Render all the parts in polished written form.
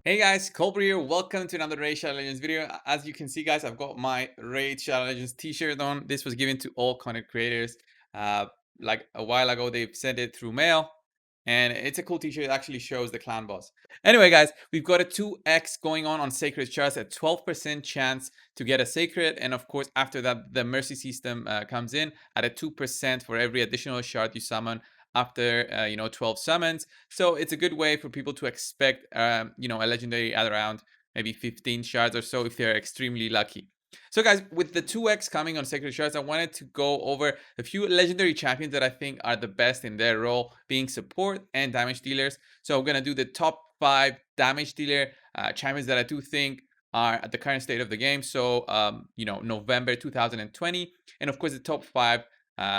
Hey guys, Colbert here. Welcome to another Raid Shadow Legends video. As you can see, guys, I've got my Raid Shadow Legends t-shirt on. This was given to all content creators. Uh, like a while ago, they've sent it through mail. And it's a cool t-shirt. It actually shows the clan boss. Anyway, guys, we've got a 2x going on Sacred Shards, a 12% chance to get a Sacred. And of course, after that, the Mercy system comes in at a 2% for every additional shard you summon after 12 summons. So it's a good way for people to expect a legendary at around maybe 15 shards or so if they're extremely lucky. So guys, with the 2x coming on Sacred Shards, I wanted to go over a few legendary champions that I think are the best in their role, being support and damage dealers. So I'm going to do the top 5 damage dealer champions that I do think are at the current state of the game. So, November 2020. And of course, the top 5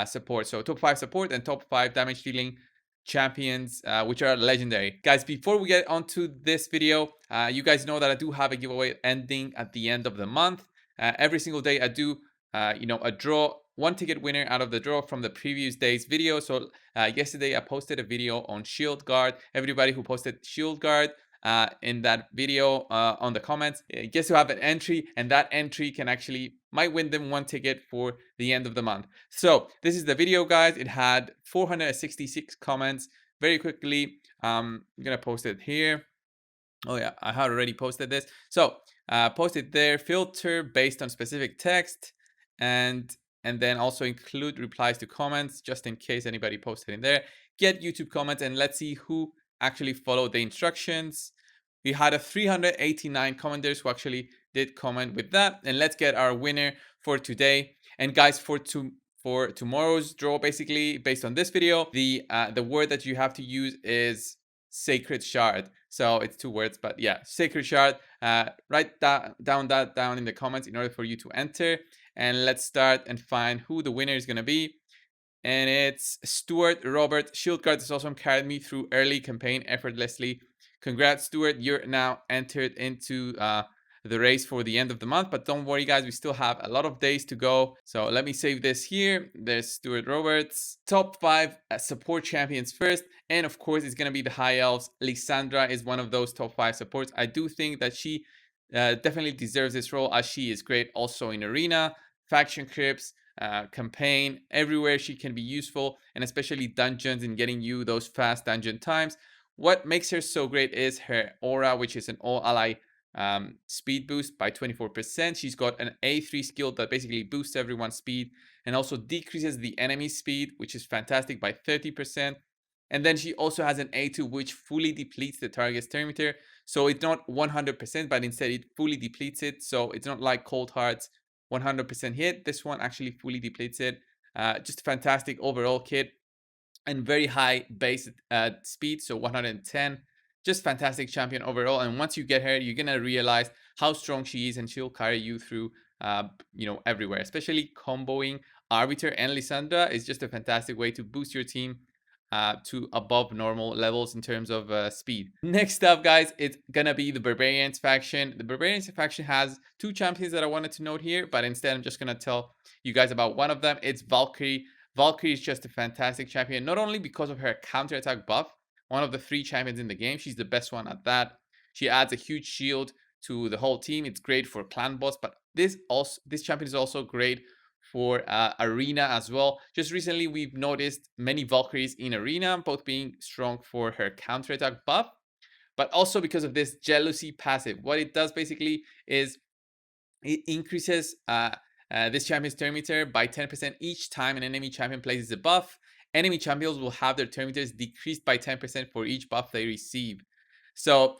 support. So top 5 support and top 5 damage dealing champions, which are legendary. Guys, before we get onto this video, you guys know that I do have a giveaway ending at the end of the month. Every single day I do, a draw, one ticket winner out of the draw from the previous day's video. So yesterday I posted a video on Shield Guard. Everybody who posted Shield Guard in that video on the comments gets to have an entry, and that entry might win them one ticket for the end of the month. So this is the video, guys. It had 466 comments. Very quickly, I'm gonna post it here. Oh yeah, I had already posted this. So post it there, filter based on specific text, and then also include replies to comments just in case anybody posted in there. Get YouTube comments, and let's see who actually followed the instructions. We had a 389 commenters who actually did comment with that, and let's get our winner for today. And guys, for tomorrow's draw, basically based on this video, the word that you have to use is Sacred Shard. So it's 2 words, but yeah, Sacred Shard. Write that down in the comments in order for you to enter. And let's start and find who the winner is gonna be. And it's Stuart Robert. Shield Guard has also carried me through early campaign effortlessly. Congrats, Stuart. You're now entered into the race for the end of the month. But don't worry, guys. We still have a lot of days to go. So let me save this here. There's Stuart Roberts. Top 5 support champions first. And of course, it's going to be the High Elves. Lisandra is one of those top 5 supports. I do think that she definitely deserves this role, as she is great also in Arena, Faction Crypts, campaign. Everywhere she can be useful, and especially dungeons, in getting you those fast dungeon times. What makes her so great is her aura, which is an all ally speed boost by 24%. She's got an A3 skill that basically boosts everyone's speed and also decreases the enemy speed, which is fantastic, by 30%. And then she also has an A2, which fully depletes the target's turn meter. So it's not 100%, but instead it fully depletes it. So it's not like Cold Heart's 100% hit. This one actually fully depletes it. Just a fantastic overall kit, and very high base speed, so 110. Just fantastic champion overall. And once you get her, you're gonna realize how strong she is, and she'll carry you through everywhere. Especially comboing Arbiter and Lisandra is just a fantastic way to boost your team to above normal levels in terms of speed. Next up, guys, it's gonna be the Barbarians faction. The Barbarians faction has 2 champions that I wanted to note here, but instead I'm just gonna tell you guys about one of them. It's Valkyrie. Valkyrie is just a fantastic champion, not only because of her counterattack buff, one of the 3 champions in the game. She's the best one at that. She adds a huge shield to the whole team. It's great for clan boss, but this champion is also great for Arena as well. Just recently, we've noticed many Valkyries in Arena, both being strong for her counterattack buff, but also because of this jealousy passive. What it does basically is it increases this champion's turn meter by 10% each time an enemy champion places a buff. Enemy champions will have their turn meters decreased by 10% for each buff they receive. So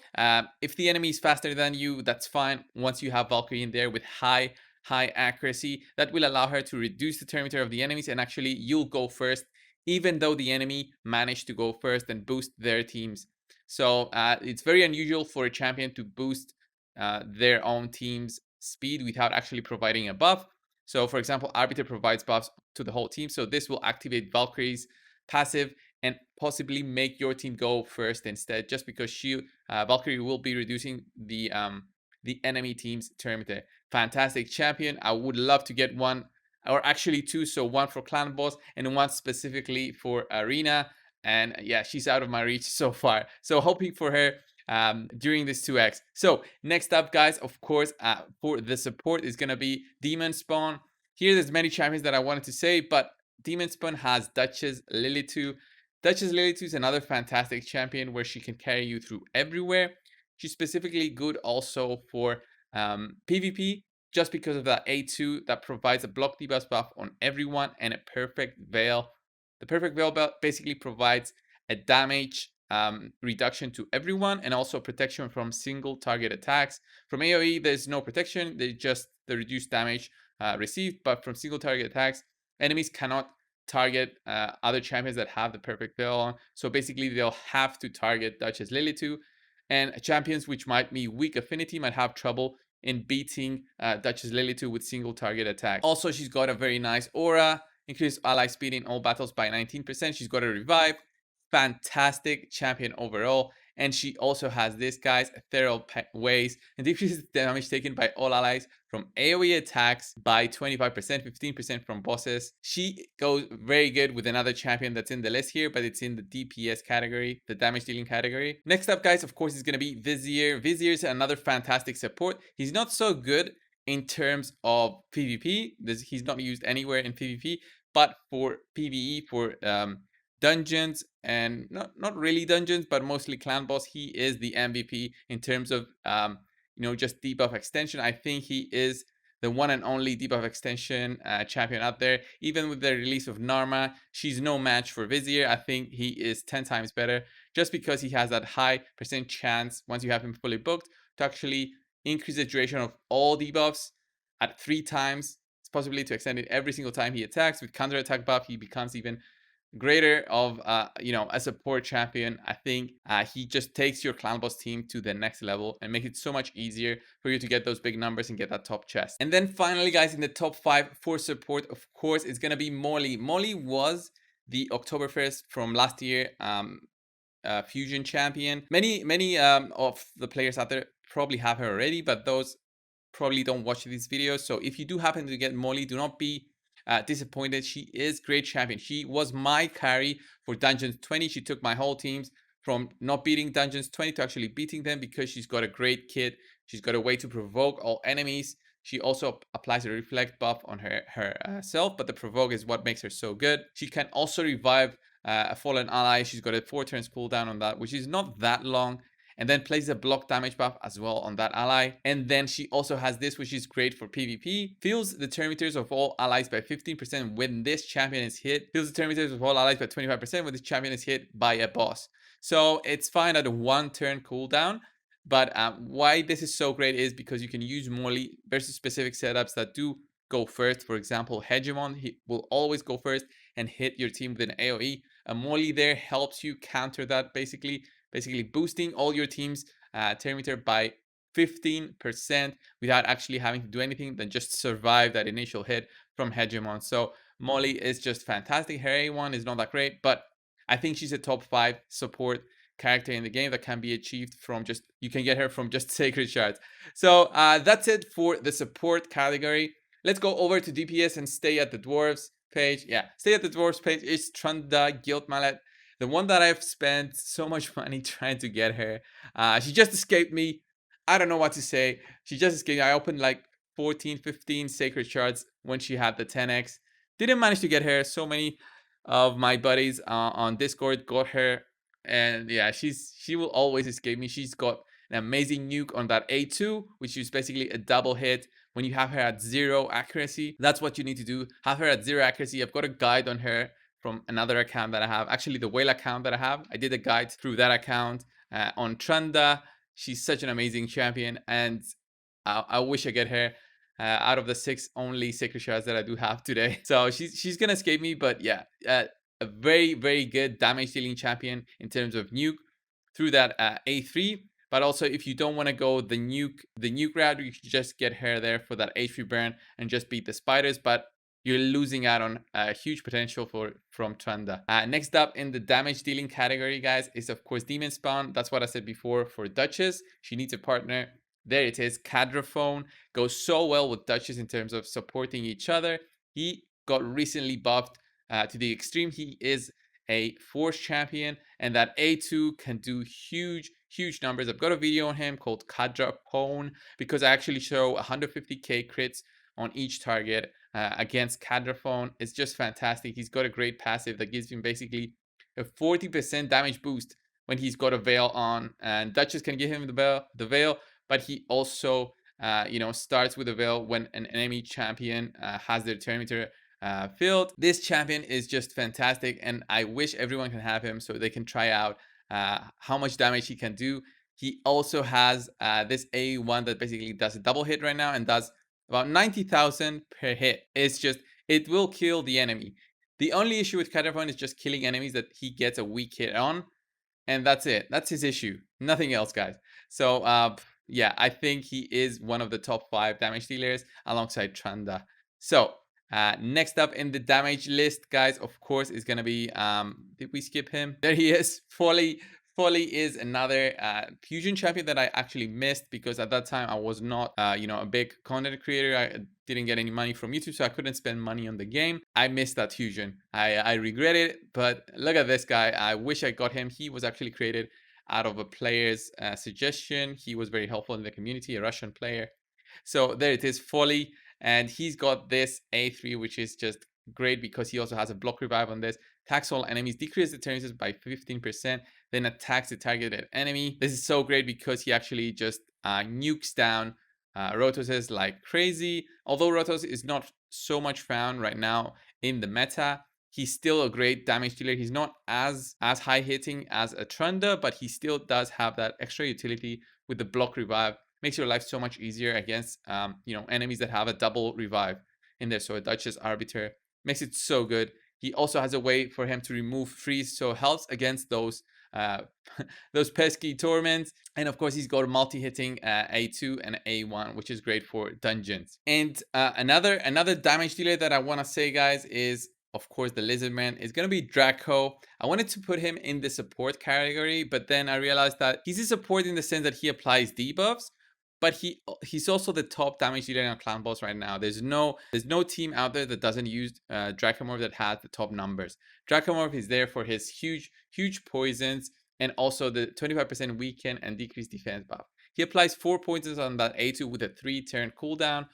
if the enemy is faster than you, that's fine. Once you have Valkyrie in there with high accuracy, that will allow her to reduce the turn meter of the enemies, and actually you'll go first, even though the enemy managed to go first and boost their teams. So it's very unusual for a champion to boost their own team's speed without actually providing a buff. So for example, Arbiter provides buffs to the whole team, so this will activate Valkyrie's passive and possibly make your team go first instead, just because Valkyrie will be reducing the enemy team's turn meter. Fantastic champion. I would love to get one, or actually 2, so 1 for clan boss and 1 specifically for Arena. And yeah, she's out of my reach so far. So hoping for her during this 2x. So next up, guys, of course, for the support is going to be Demonspawn. Here, there's many champions that I wanted to say, but Demonspawn has Duchess Lilitu. Duchess Lilitu is another fantastic champion where she can carry you through everywhere. She's specifically good also for PvP, just because of that A2 that provides a block debuff buff on everyone and a perfect veil. The perfect veil basically provides a damage reduction to everyone and also protection from single target attacks. From AoE, there's no protection, there's just the reduced damage received, but from single target attacks, enemies cannot target other champions that have the perfect veil on. So basically, they'll have to target Duchess Lilitu, and champions which might be weak affinity might have trouble in beating Duchess Lilitu with single target attacks. Also, she's got a very nice aura, increase ally speed in all battles by 19%. She's got a revive, fantastic champion overall. And she also has this, guys, Ethereal Waves, and decreases damage taken by all allies from AoE attacks by 25%, 15% from bosses. She goes very good with another champion that's in the list here, but it's in the DPS category, the damage dealing category. Next up, guys, of course, is going to be Vizier. Vizier is another fantastic support. He's not so good in terms of PvP. He's not used anywhere in PvP, but for PvE, for dungeons, and not really dungeons, but mostly clan boss, he is the MVP in terms of just debuff extension. I think he is the one and only debuff extension champion out there. Even with the release of Narma, she's no match for Vizier. I think he is 10 times better, just because he has that high percent chance, once you have him fully booked, to actually increase the duration of all debuffs at 3 times. It's possibly to extend it every single time he attacks. With counter attack buff, he becomes even greater of a support champion. I think he just takes your clan boss team to the next level and make it so much easier for you to get those big numbers and get that top chest. And then finally, guys, in the top 5 for support, of course, it's gonna be Molly. Molly was the Oktoberfest from last year fusion champion. Many of the players out there probably have her already, but those probably don't watch these videos. So if you do happen to get Molly, do not be disappointed. She is great champion. She was my carry for Dungeons 20. She took my whole teams from not beating Dungeons 20 to actually beating them, because she's got a great kit. She's got a way to provoke all enemies. She also applies a reflect buff on herself, but the provoke is what makes her so good. She can also revive a fallen ally. She's got a 4 turns cooldown on that, which is not that long, and then plays a block damage buff as well on that ally. And then she also has this, which is great for PvP. Fills the turn meters of all allies by 15% when this champion is hit. Fills the turn meters of all allies by 25% when this champion is hit by a boss. So it's fine at a 1 turn cooldown. But why this is so great is because you can use Molly versus specific setups that do go first. For example, Hegemon, he will always go first and hit your team with an AoE. A Molly there helps you counter that, basically boosting all your team's turn meter by 15% without actually having to do anything than just survive that initial hit from Hegemon. So Molly is just fantastic. Her A1 is not that great, but I think she's a top 5 support character in the game that can be achieved from you can get her from just sacred shards. So that's it for the support category. Let's go over to DPS and stay at the dwarves page. Yeah, stay at the dwarves page is Tonda Guild Mallet, the one that I've spent so much money trying to get her. She just escaped me. I don't know what to say. She just escaped me. I opened like 14, 15 sacred shards when she had the 10x. Didn't manage to get her. So many of my buddies on Discord got her. And yeah, she will always escape me. She's got an amazing nuke on that A2, which is basically a double hit when you have her at 0 accuracy. That's what you need to do. Have her at 0 accuracy. I've got a guide on her from another account that I have. Actually, the whale account that I have. I did a guide through that account on Tonda. She's such an amazing champion, and I wish I get her out of the 6 only sacred shards that I do have today. So she's gonna escape me, but yeah, a very, very good damage dealing champion in terms of nuke through that A3. But also, if you don't want to go the nuke route, you can just get her there for that HP burn and just beat the spiders. But you're losing out on huge potential from Tonda. Next up in the damage dealing category, guys, is of course Demonspawn. That's what I said before for Duchess. She needs a partner. There it is. Cataphron goes so well with Duchess in terms of supporting each other. He got recently buffed to the extreme. He is a force champion, and that A2 can do huge numbers. I've got a video on him called Cataphron because I actually show 150k crits on each target against Cataphron. It's just fantastic. He's got a great passive that gives him basically a 40% damage boost when he's got a veil on, and Duchess can give him the veil, but he also starts with a veil when an enemy champion has their turn meter filled. This champion is just fantastic, and I wish everyone can have him so they can try out how much damage he can do. He also has this A1 that basically does a double hit right now and does about 90,000 per hit. It will kill the enemy. The only issue with Cataphron is just killing enemies that he gets a weak hit on, and that's it. That's his issue. Nothing else, guys. So yeah, I think he is one of the top 5 damage dealers alongside Tonda. So next up in the damage list, guys, of course, is gonna be did we skip him? There he is. Folly. Folly is another fusion champion that I actually missed because at that time I was not a big content creator. I didn't get any money from YouTube, so I couldn't spend money on the game. I missed that fusion. I regret it, but look at this guy. I wish I got him. He was actually created out of a player's suggestion. He was very helpful in the community, a Russian player. So there it is, Folly, and he's got this A3, which is just great because he also has a block revive on this. Attacks all enemies, decreases the turn by 15%, then attacks the targeted enemy. This is so great because he actually just nukes down Rotoses like crazy. Although Rotos is not so much found right now in the meta, he's still a great damage dealer. He's not as high hitting as a Tonda, but he still does have that extra utility with the block revive. Makes your life so much easier against enemies that have a double revive in there. So a Duchess Arbiter makes it so good. He also has a way for him to remove freeze, so helps against those those pesky torments. And of course, he's got a multi-hitting A2 and A1, which is great for dungeons. And another damage dealer that I want to say, guys, is of course the lizard man. Is going to be Draco. I wanted to put him in the support category, but then I realized that he's a support in the sense that he applies debuffs, but he's also the top damage dealer on clan boss right now. There's no team out there that doesn't use Dracomorph that has the top numbers. Dracomorph is there for his huge poisons and also the 25% weaken and decrease defense buff. He applies 4 poisons on that A2 with a 3-turn cooldown.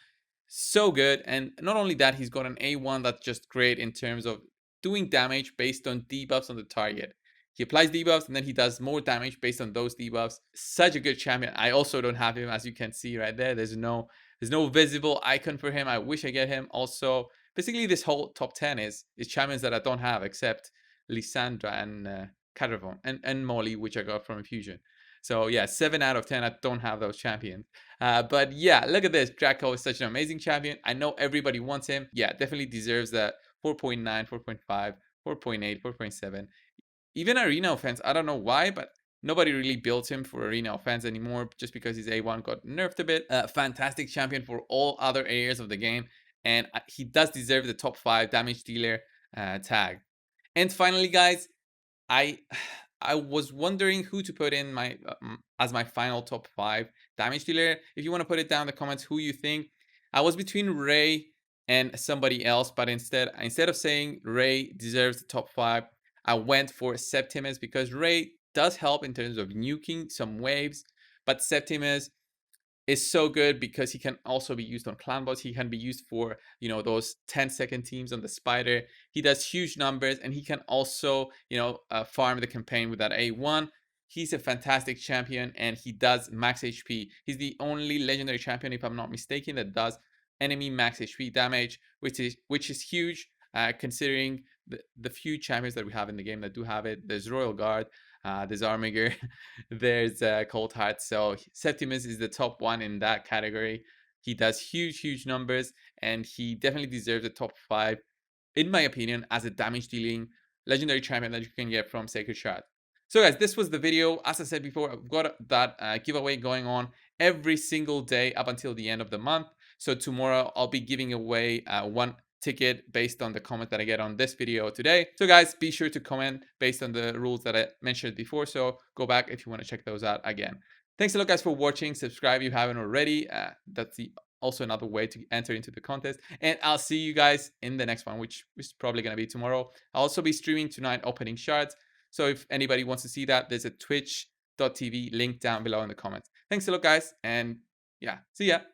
So good. And not only that, he's got an A1 that's just great in terms of doing damage based on debuffs on the target. He applies debuffs and then he does more damage based on those debuffs. Such a good champion. I also don't have him, as you can see right there. There's no visible icon for him. I wish I get him. Also, basically this whole top 10 is champions that I don't have except Lisandra and Cataphron and Molly, which I got from a fusion. So yeah, 7 out of 10, I don't have those champions. But yeah, look at this. Draco is such an amazing champion. I know everybody wants him. Yeah, definitely deserves that 4.9, 4.5, 4.8, 4.7. Even arena offense, I don't know why, but nobody really builds him for arena offense anymore just because his A1 got nerfed a bit. Fantastic champion for all other areas of the game, and he does deserve the top 5 damage dealer tag. And finally, guys, I was wondering who to put in my as my final top 5 damage dealer. If you want to put it down in the comments who you think. I was between Ray and somebody else, but instead of saying Ray deserves the top 5, I went for Septimus because Ray does help in terms of nuking some waves, but Septimus is so good because he can also be used on clan boss. He can be used for those 10-second teams on the spider. He does huge numbers, and he can also farm the campaign with that A1. He's a fantastic champion, and he does max HP. He's the only legendary champion, if I'm not mistaken, that does enemy max HP damage, which is huge considering the few champions that we have in the game that do have it. There's Royal Guard, there's Armiger, there's Cold Heart. So Septimus is the top 1 in that category. He does huge numbers, and he definitely deserves the top 5, in my opinion, as a damage dealing legendary champion that you can get from Sacred Shard. So guys, this was the video. As I said before, I've got that giveaway going on every single day up until the end of the month. So tomorrow I'll be giving away 1 ticket based on the comment that I get on this video today. So guys, be sure to comment based on the rules that I mentioned before. So go back if you want to check those out again. Thanks a lot, guys, for watching. Subscribe if you haven't already. That's the also another way to enter into the contest. And I'll see you guys in the next one, which is probably going to be tomorrow. I'll also be streaming tonight opening shards. So if anybody wants to see that, there's a twitch.tv link down below in the comments. Thanks a lot, guys. And yeah, see ya.